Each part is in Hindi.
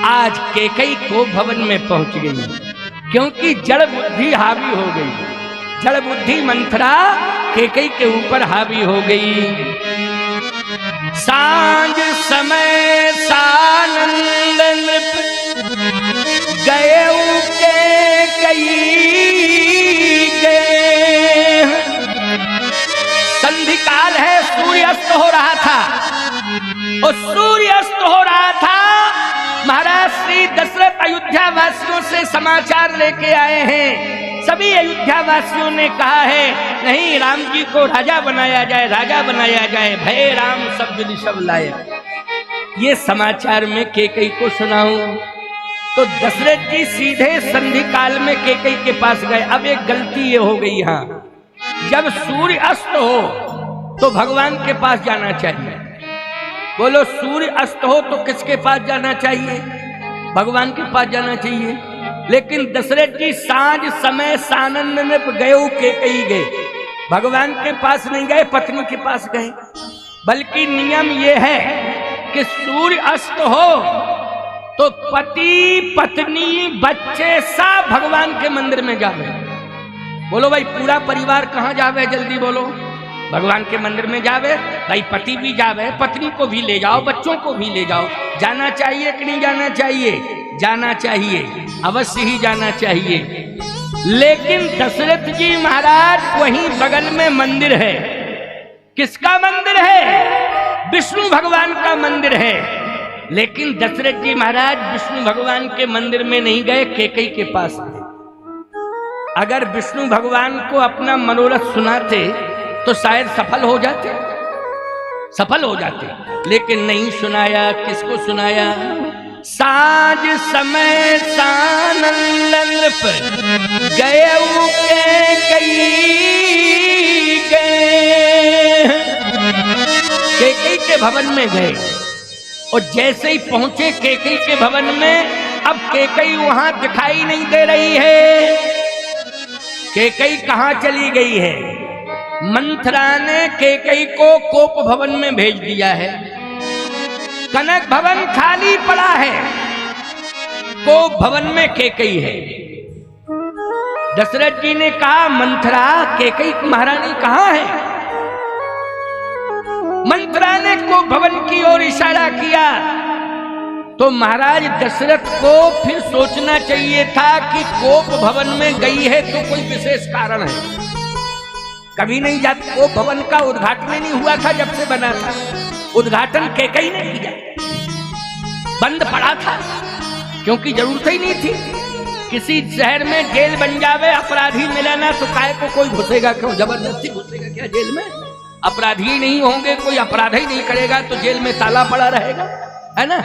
आज कैकई को भवन में पहुंच गई, क्योंकि जड़ बुद्धि हावी हो गई। जड़ बुद्धि मंथरा कैकई के ऊपर हावी हो गई। सांझ समय सानंद नृप गए कैकई गए। संधि काल है, सूर्य अस्त हो रहा था और सूर्य अस्त हो रहा था। महाराज श्री दशरथ अयोध्या वासियों से समाचार लेके आए हैं। सभी अयोध्या वासियों ने कहा है नहीं, राम जी को राजा बनाया जाए, राजा बनाया जाए। भय राम शब्द ऋषभ लायक, ये समाचार में कैकई को सुनाऊं। तो दशरथ जी सीधे संधि काल में कैकई के पास गए। अब एक गलती ये हो गई यहाँ, जब सूर्य अस्त हो तो भगवान के पास जाना चाहिए। बोलो, सूर्य अस्त हो तो किसके पास जाना चाहिए? भगवान के पास जाना चाहिए। लेकिन दशरथ जी सांझ समय सानंद में गए कैकई गए, भगवान के पास नहीं गए, पत्नी के पास गए। बल्कि नियम यह है कि सूर्य अस्त हो तो पति पत्नी बच्चे सब भगवान के मंदिर में जावे। बोलो भाई, पूरा परिवार कहाँ जावे? जल्दी बोलो। भगवान के मंदिर में जावे भाई, पति भी जावे, पत्नी को भी ले जाओ, बच्चों को भी ले जाओ। जाना चाहिए कि नहीं जाना चाहिए? जाना चाहिए, अवश्य ही जाना चाहिए। लेकिन दशरथ जी महाराज वहीं बगल में मंदिर है। किसका मंदिर है? विष्णु भगवान का मंदिर है। लेकिन दशरथ जी महाराज विष्णु भगवान के मंदिर में नहीं गए, कैकई के पास गए। अगर विष्णु भगवान को अपना मनोरथ सुनाते तो शायद सफल हो जाते, सफल हो जाते। लेकिन नहीं सुनाया। किसको सुनाया? सांझ समय सानंद नृप गए कैकई के भवन में गए। और जैसे ही पहुंचे कैकई के भवन में, अब कैकई वहां दिखाई नहीं दे रही है। कैकई कहां चली गई है? मंथरा ने कैकई को कोप भवन में भेज दिया है। कनक भवन खाली पड़ा है, कोप भवन में कैकई है। दशरथ जी ने कहा, मंथरा कैकई महारानी कहां है? मंथरा ने कोप भवन की ओर इशारा किया। तो महाराज दशरथ को फिर सोचना चाहिए था कि कोप भवन में गई है तो कोई विशेष कारण है। कभी नहीं जाती। वो भवन का उद्घाटन नहीं हुआ था जब से बना था, उद्घाटन कैकई ने किया, बंद पड़ा था क्योंकि जरूरत ही नहीं थी। किसी शहर में जेल बन जावे, अपराधी मिला ना तो काय को कोई घुसेगा क्यों? जबरदस्ती घुसेगा क्या जेल में? अपराधी ही नहीं होंगे, कोई अपराध ही नहीं करेगा तो जेल में ताला पड़ा रहेगा, है ना?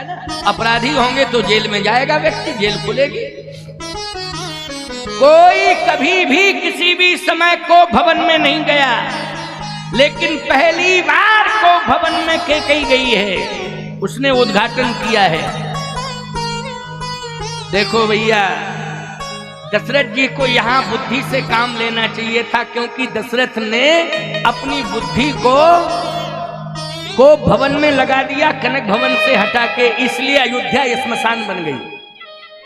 अपराधी होंगे तो जेल में जाएगा व्यक्ति, जेल खुलेगी। कोई कभी भी किसी भी समय को भवन में नहीं गया, लेकिन पहली बार को भवन में कैकई गई है, उसने उद्घाटन किया है। देखो भैया, दशरथ जी को यहां बुद्धि से काम लेना चाहिए था, क्योंकि दशरथ ने अपनी बुद्धि को भवन में लगा दिया, कनक भवन से हटा के, इसलिए अयोध्या स्मशान बन गई।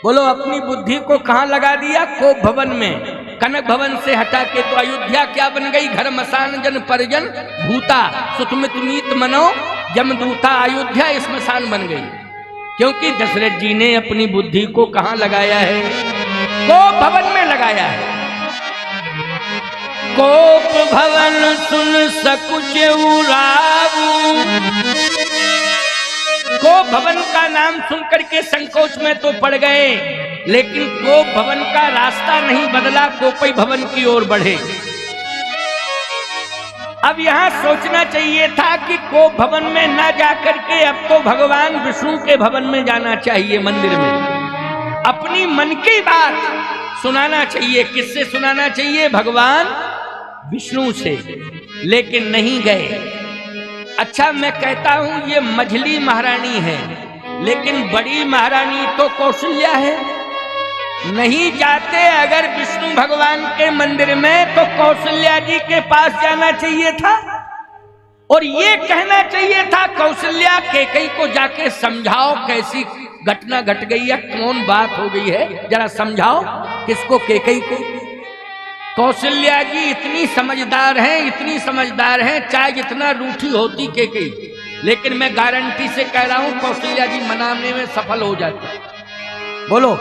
बोलो, अपनी बुद्धि को कहां लगा दिया? कोप भवन में, कनक भवन से हटा के। तो अयोध्या क्या बन गई? घर मसान जन परिजन भूता सुतमित मीत मनो जमदूता। अयोध्या स्मशान बन गई, क्योंकि दशरथ जी ने अपनी बुद्धि को कहां लगाया है? कोप भवन में लगाया है। कोप भवन सुन सकुच उराऊ। कोप भवन का नाम सुनकर के संकोच में तो पड़ गए, लेकिन कोप भवन का रास्ता नहीं बदला, कोपई भवन की ओर बढ़े। अब यहां सोचना चाहिए था कि कोप भवन में ना जाकर के अब तो भगवान विष्णु के भवन में जाना चाहिए, मंदिर में अपनी मन की बात सुनाना चाहिए। किससे सुनाना चाहिए? भगवान विष्णु से। लेकिन नहीं गए। अच्छा, मैं कहता हूं ये मझली महारानी है, लेकिन बड़ी महारानी तो कौशल्या है। नहीं जाते अगर विष्णु भगवान के मंदिर में तो कौशल्या जी के पास जाना चाहिए था, और ये कहना चाहिए था, कौशल्या कैकई को जाके समझाओ कैसी घटना घट गई है, कौन बात हो गई है, जरा समझाओ। किसको? कैकेयी को। कौशल्या जी इतनी समझदार हैं, इतनी समझदार हैं, चाहे जितना रूठी होती कैकेयी, लेकिन मैं गारंटी से कह रहा हूं कौशल्या जी मनाने में सफल हो जाती। बोलो,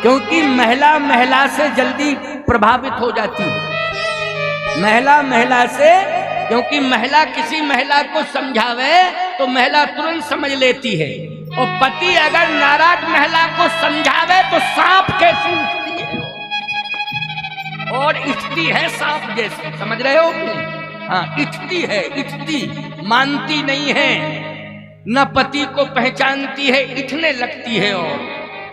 क्योंकि महिला महिला से जल्दी प्रभावित हो जाती है। महिला से, क्योंकि महिला किसी महिला को समझावे तो महिला तुरंत समझ लेती है, और पति अगर नाराज महिला को समझावे तो सांप कैसी उठती है, और इठती है सांप जैसे। समझ रहे हो? हाँ, इठती है, इठती, मानती नहीं है, न पति को पहचानती है, इठने लगती है।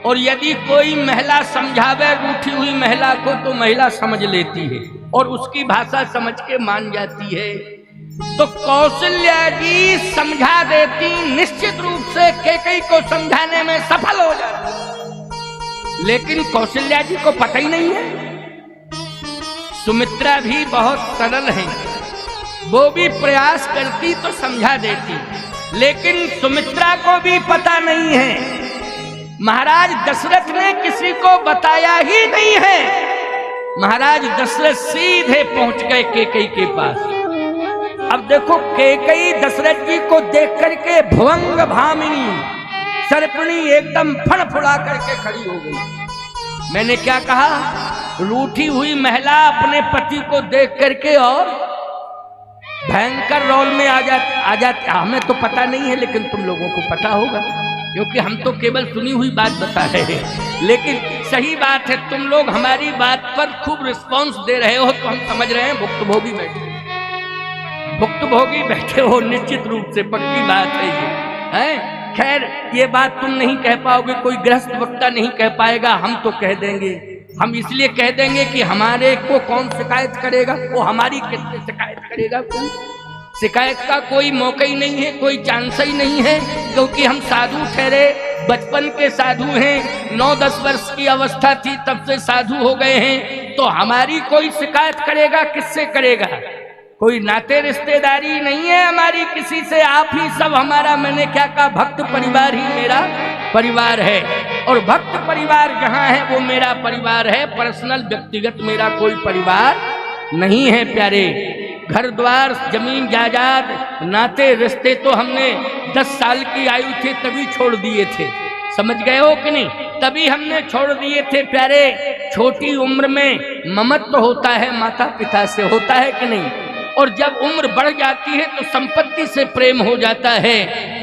और यदि कोई महिला समझावे रूठी हुई महिला को तो महिला समझ लेती है और उसकी भाषा समझ के मान जाती है। तो कौशल्या जी समझा देती, निश्चित रूप से कैकेयी को समझाने में सफल हो जाती। लेकिन कौशल्या जी को पता ही नहीं है। सुमित्रा भी बहुत सरल है, वो भी प्रयास करती तो समझा देती, लेकिन सुमित्रा को भी पता नहीं है। महाराज दशरथ ने किसी को बताया ही नहीं है। महाराज दशरथ सीधे पहुंच गए कैकेयी के पास। अब देखो, कैकेयी दशरथ जी को देख करके भुवंग भामिनी सर्पणी एकदम फड़फड़ा करके खड़ी हो गई। मैंने क्या कहा? रूठी हुई महिला अपने पति को देख करके और भयंकर रोल में आ जाती। हमें तो पता नहीं है, लेकिन तुम लोगों को पता होगा, क्योंकि हम तो केवल सुनी हुई बात बता रहे हैं। लेकिन सही बात है, तुम लोग हमारी बात पर खूब रिस्पांस दे रहे हो तो हम समझ रहे हैं भुक्तभोगी बैठे हो, निश्चित रूप से पक्की बात है ये, है? खैर, ये बात तुम नहीं कह पाओगे, कोई गृहस्थ वक्ता नहीं कह पाएगा, हम तो कह देंगे। हम इसलिए कह देंगे कि हमारे को कौन शिकायत करेगा, वो हमारी किससे शिकायत करेगा? कोई शिकायत का कोई मौका ही नहीं है, कोई चांस ही नहीं है, क्योंकि हम साधु ठहरे, बचपन के साधु हैं, 9-10 वर्ष की अवस्था थी तब से साधु हो गए हैं, तो हमारी कोई शिकायत करेगा? किससे करेगा? कोई नाते रिश्तेदारी नहीं है हमारी किसी से, आप ही सब हमारा, मैंने क्या कहा, भक्त परिवार ही मेरा परिवार है। और भक्त परिवार जहाँ है वो मेरा परिवार है, पर्सनल व्यक्तिगत मेरा कोई परिवार नहीं है प्यारे। घर द्वार, जमीन जायदाद, नाते रिश्ते तो हमने 10 साल की आयु थे तभी छोड़ दिए थे। समझ गए हो कि नहीं? तभी हमने छोड़ दिए थे प्यारे। छोटी उम्र में ममत्व होता है, माता पिता से होता है कि नहीं? और जब उम्र बढ़ जाती है तो संपत्ति से प्रेम हो जाता है,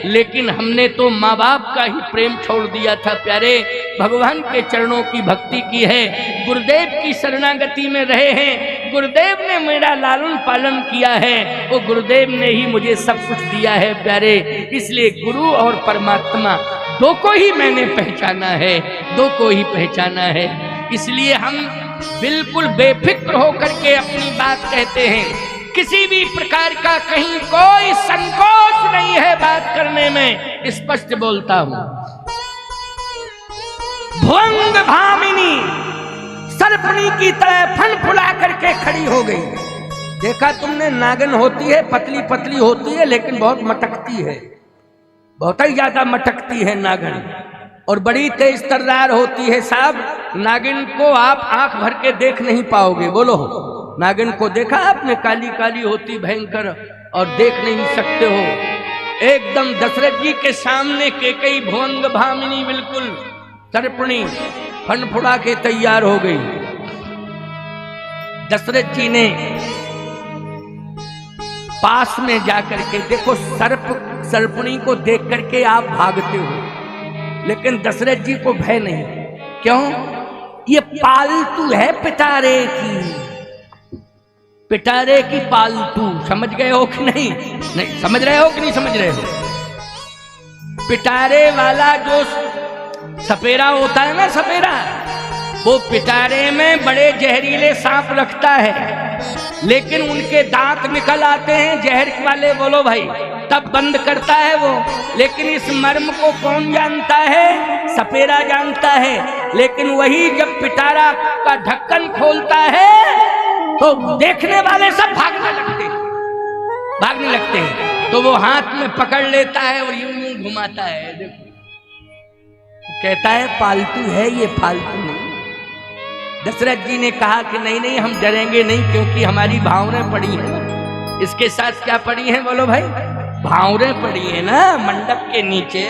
लेकिन हमने तो माँ बाप का ही प्रेम छोड़ दिया था प्यारे। भगवान के चरणों की भक्ति की है, गुरुदेव की शरणागति में रहे हैं, गुरुदेव ने मेरा लालन पालन किया है, वो गुरुदेव ने ही मुझे सब कुछ दिया है प्यारे। इसलिए गुरु और परमात्मा दो को ही मैंने पहचाना है, दो को ही पहचाना है। इसलिए हम बिल्कुल बेफिक्र होकर के अपनी बात कहते हैं, किसी भी प्रकार का कहीं कोई संकोच नहीं है बात करने में, स्पष्ट बोलता हूं। भुवंग भामिनी सर्पणी की तरह फन फुला करके खड़ी हो गई। देखा तुमने, नागिन होती है, पतली पतली होती है, लेकिन बहुत मटकती है, बहुत ही ज्यादा मटकती है नागिन, और बड़ी तेज तर्रार होती है साहब। नागिन को आप आंख भर के देख नहीं पाओगे। बोलो, नागिन को देखा आपने? काली काली होती, भयंकर, और देख नहीं सकते हो। एकदम दशरथ जी के सामने कैकेयी भुवंग भामिनी बिल्कुल सर्पणी फनफुड़ा के तैयार हो गई। दशरथ जी ने पास में जाकर के, देखो सर्पणी को देख करके आप भागते हो, लेकिन दशरथ जी को भय नहीं। क्यों? ये पालतू है पिटारे की पालतू। समझ गए हो कि नहीं? नहीं समझ रहे हो कि नहीं समझ रहे हो? पिटारे वाला जो सपेरा होता है ना, सपेरा, वो पिटारे में बड़े जहरीले सांप रखता है, लेकिन उनके दांत निकल आते हैं जहर वाले। बोलो भाई, तब बंद करता है वो। लेकिन इस मर्म को कौन जानता है? सपेरा जानता है। लेकिन वही जब पिटारा का ढक्कन खोलता है तो देखने वाले सब भागने लगते हैं। तो वो हाथ में पकड़ लेता है और यूं यूं घुमाता है, देखो कहता है पालतू है ये, फालतू नहीं। दशरथ जी ने कहा कि नहीं नहीं, हम डरेंगे नहीं, क्योंकि हमारी भावनाएं पड़ी हैं। इसके साथ क्या पड़ी हैं बोलो भाई? भावनाएं पड़ी है ना मंडप के नीचे।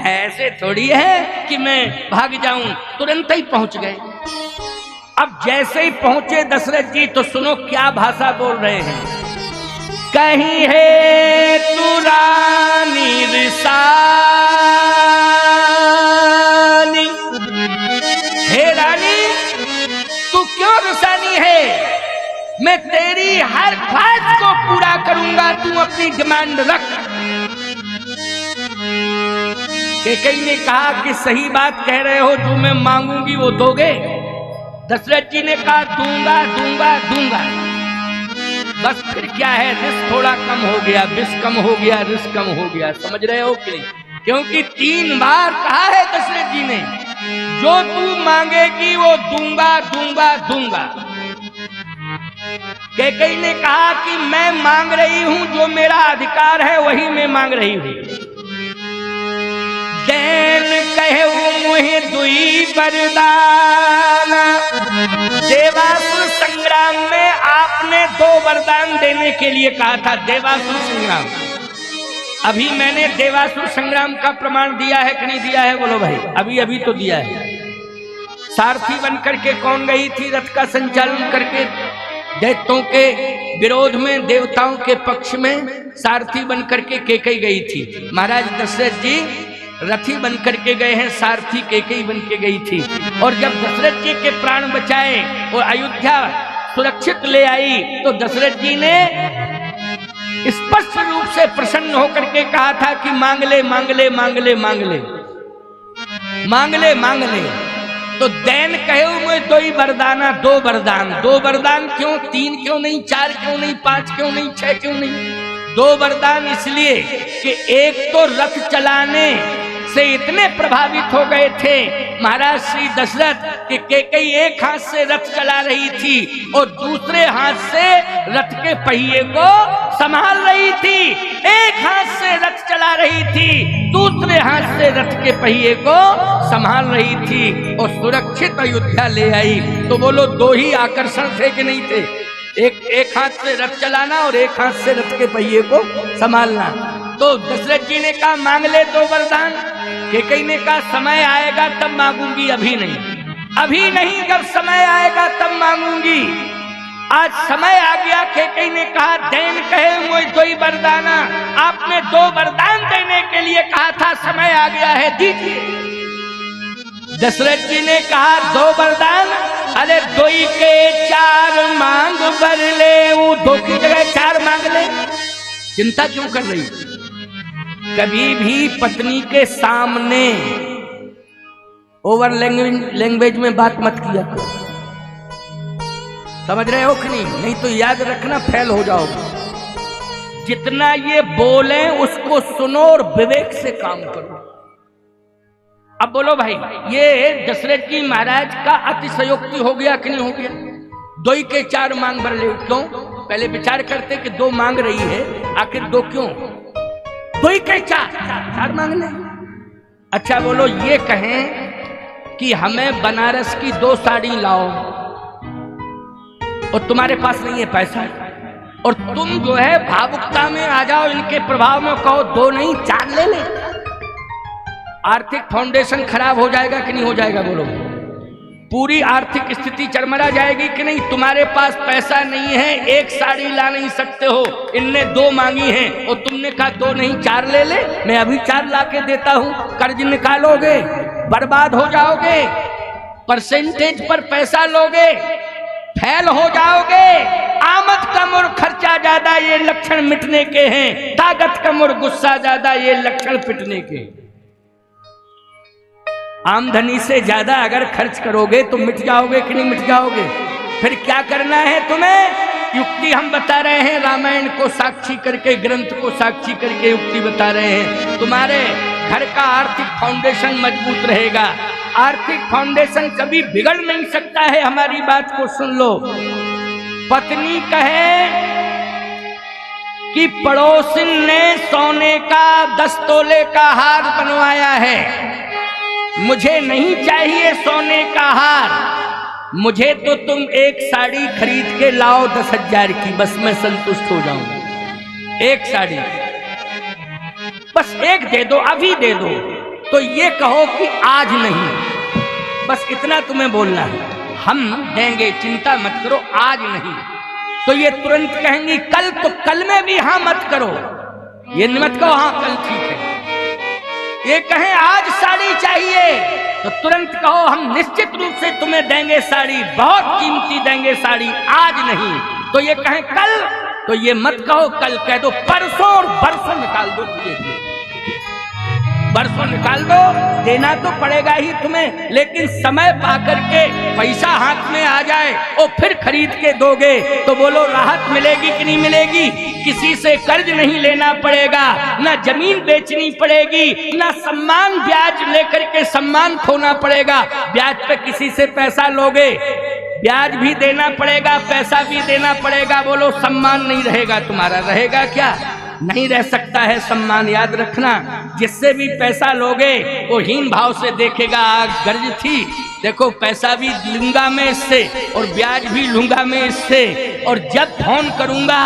ऐसे थोड़ी है कि मैं भाग जाऊं। तुरंत ही पहुंच गए। अब जैसे ही पहुंचे दशरथ जी तो सुनो क्या भाषा बोल रहे हैं। कहीं है तू रानी रिसानी, हे रानी तू क्यों रिसानी है? मैं तेरी हर ख्वाहिश को पूरा करूंगा, तू अपनी डिमांड रख। कैकेयी ने कहा कि सही बात कह रहे हो, जो मैं मांगूंगी वो दोगे? दशरथ जी ने कहा दूंगा दूंगा दूंगा। बस फिर क्या है, रिस्क थोड़ा कम हो गया, विष कम हो गया, रिस्क कम हो गया। समझ रहे हो कि नहीं? क्योंकि 3 बार कहा है दशरथ जी ने, जो तू मांगेगी वो दूंगा दूंगा दूंगा। कैकेयी ने कहा कि मैं मांग रही हूं, जो मेरा अधिकार है वही मैं मांग रही हूं। दैन कहे मुहे दुई वरदान, देवासुर संग्राम में आपने 2 वरदान देने के लिए कहा था। देवासुर संग्राम, अभी मैंने देवासुर संग्राम का प्रमाण दिया है कि नहीं दिया है बोलो भाई? अभी अभी तो दिया है। सारथी बनकर के कौन गई थी रथ का संचालन करके? दैत्यों के विरोध में, देवताओं के पक्ष में सारथी बनकर के कैकेयी गई थी। महाराज दशरथ जी रथी बनकर के गए हैं, सारथी कैकेयी बन के गई थी। और जब दशरथ जी के प्राण बचाए और अयोध्या सुरक्षित ले आई, तो दशरथ जी ने स्पष्ट रूप से प्रसन्न होकर के कहा था कि मांग ले मांग ले मांग ले मांग ले मांग ले मांग ले। तो दैन कहे हुए 2 वरदाना, 2 वरदान। 2 वरदान क्यों? 3 क्यों नहीं? 4 क्यों नहीं? 5 क्यों नहीं? 6 क्यों नहीं? 2 वरदान इसलिए कि एक तो रथ चलाने से इतने प्रभावित हो गए थे महाराज श्री दशरथ कि कैकेयी एक हाथ से रथ चला रही थी और दूसरे हाथ से रथ के पहिए को संभाल रही थी। एक हाथ से रथ चला रही थी, दूसरे हाथ से रथ के पहिए को संभाल रही थी और सुरक्षित अयोध्या ले आई। तो बोलो 2 ही आकर्षण थे कि नहीं थे? एक हाथ से रथ चलाना और एक हाथ से रथ के पहिए को संभालना। तो दशरथ जी ने कहा मांग ले 2 वरदान। कैकेयी ने कहा समय आएगा तब मांगूंगी, अभी नहीं। अभी नहीं, जब समय आएगा तब मांगूंगी। आज समय आ गया। कैकेयी ने कहा दैन कहे मुझे 2 वरदाना, आपने 2 वरदान देने के लिए कहा था, समय आ गया है, दीजिए। दशरथ जी ने कहा 2 वरदान, अरे 2 के 4 मांग भर ले। वो 2 की जगह 4 मांग ले। चिंता क्यों कर रही? कभी भी पत्नी के सामने ओवर लैंग्वेज में बात मत किया करो। समझ रहे हो कि नहीं? नहीं तो याद रखना फेल हो जाओगे। जितना ये बोले उसको सुनो और विवेक से काम करो। अब बोलो भाई, ये दशरथ जी महाराज का अतिशयोक्ति हो गया कि नहीं हो गया? 2 के 4 मांग भर ले। क्यों? पहले विचार करते कि 2 मांग रही है, आखिर 2 क्यों? 2 के 4 मांग ले। अच्छा बोलो, ये कहें कि हमें बनारस की 2 साड़ी लाओ और तुम्हारे पास नहीं है पैसा, और तुम जो है भावुकता में आ जाओ, इनके प्रभाव में कहो 2 नहीं 4 ले ले। आर्थिक फाउंडेशन खराब हो जाएगा कि नहीं हो जाएगा बोलो? पूरी आर्थिक स्थिति चरमरा जाएगी कि नहीं? तुम्हारे पास पैसा नहीं है, 1 साड़ी ला नहीं सकते हो, इनने 2 मांगी हैं और तुमने कहा 2 नहीं 4 ले ले। मैं अभी 4 ला के देता हूं। कर्ज निकालोगे, बर्बाद हो जाओगे, परसेंटेज पर पैसा लोगे, फेल हो जाओगे। आमद कम और खर्चा ज्यादा, ये लक्षण मिटने के हैं। ताकत कम और गुस्सा ज्यादा, ये लक्षण पिटने के। आमदनी से ज्यादा अगर खर्च करोगे तो मिट जाओगे कि नहीं मिट जाओगे? फिर क्या करना है तुम्हें? युक्ति हम बता रहे हैं, रामायण को साक्षी करके, ग्रंथ को साक्षी करके युक्ति बता रहे हैं। तुम्हारे घर का आर्थिक फाउंडेशन मजबूत रहेगा। आर्थिक फाउंडेशन कभी बिगड़ नहीं सकता है। हमारी बात को सुन लो। पत्नी कहे कि पड़ोसिन ने सोने का 10 तोले का हार बनवाया है, मुझे नहीं चाहिए सोने का हार, मुझे तो तुम एक साड़ी खरीद के लाओ 10,000 की, बस मैं संतुष्ट हो जाऊं। एक साड़ी बस एक दे दो, अभी दे दो, तो ये कहो कि आज नहीं, बस इतना तुम्हें बोलना है, हम देंगे, चिंता मत करो, आज नहीं। तो ये तुरंत कहेंगी कल, तो कल में भी हाँ मत करो, ये मत कहो हाँ कल ठीक है। ये कहें आज साड़ी चाहिए, तो तुरंत कहो हम निश्चित रूप से तुम्हें देंगे साड़ी, बहुत कीमती देंगे साड़ी, आज नहीं। तो ये कहें कल, तो ये मत कहो कल, कह दो परसों, और बरसों निकाल दो, बरसों निकाल दो, देना तो पड़ेगा ही तुम्हें, लेकिन समय पा करके पैसा हाथ में आ जाए और फिर खरीद के दोगे तो बोलो राहत मिलेगी कि नहीं मिलेगी। किसी से कर्ज नहीं लेना पड़ेगा, ना जमीन बेचनी पड़ेगी, ना सम्मान ब्याज लेकर के सम्मान खोना पड़ेगा। ब्याज पे किसी से पैसा लोगे, ब्याज भी देना पड़ेगा, पैसा भी देना पड़ेगा, बोलो सम्मान नहीं रहेगा तुम्हारा, रहेगा क्या? नहीं रह सकता है सम्मान। याद रखना, जिससे भी पैसा लोगे वो हीन भाव से देखेगा, गर्ज थी, देखो पैसा भी लूंगा मैं इससे और ब्याज भी लूंगा मैं इससे, और जब फोन करूंगा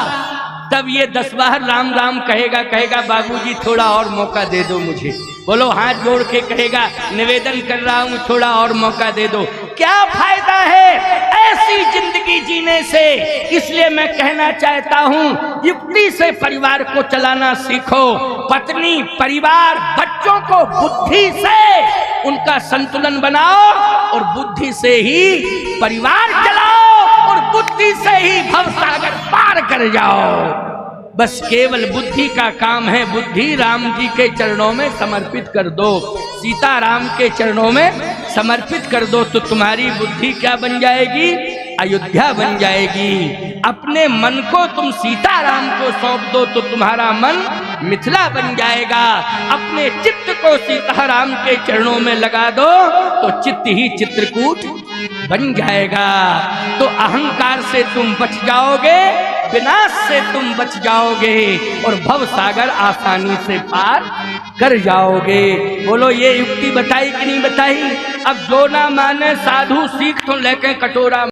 तब ये 10 बार राम राम कहेगा बाबूजी थोड़ा और मौका दे दो मुझे, बोलो हाथ जोड़ के कहेगा निवेदन कर रहा हूं थोड़ा और मौका दे दो। क्या फायदा है ऐसी जिंदगी जीने से? इसलिए मैं कहना चाहता हूं युक्ति से परिवार को चलाना सीखो। पत्नी, परिवार, बच्चों को बुद्धि से उनका संतुलन बनाओ और बुद्धि से ही परिवार चलाओ और बुद्धि से ही भवसागर पार कर जाओ। बस केवल बुद्धि का काम है। बुद्धि राम जी के चरणों में समर्पित कर दो, सीता राम के चरणों में समर्पित कर दो, तो तुम्हारी बुद्धि क्या बन जाएगी? अयोध्या बन जाएगी। अपने मन को तुम सीता राम को सौंप दो तो तुम्हारा मन मिथिला बन जाएगा। अपने चित्त को सीता राम के चरणों में लगा दो तो चित्त ही चित्रकूट बन जाएगा। तो अहंकार से तुम बच जाओगे, विनाश से तुम बच जाओगे और भव सागर आसानी से पार कर जाओगे। बोलो ये युक्ति बताई कि नहीं बताई? अब जो ना माने साधु सीख तो लेके कटोरा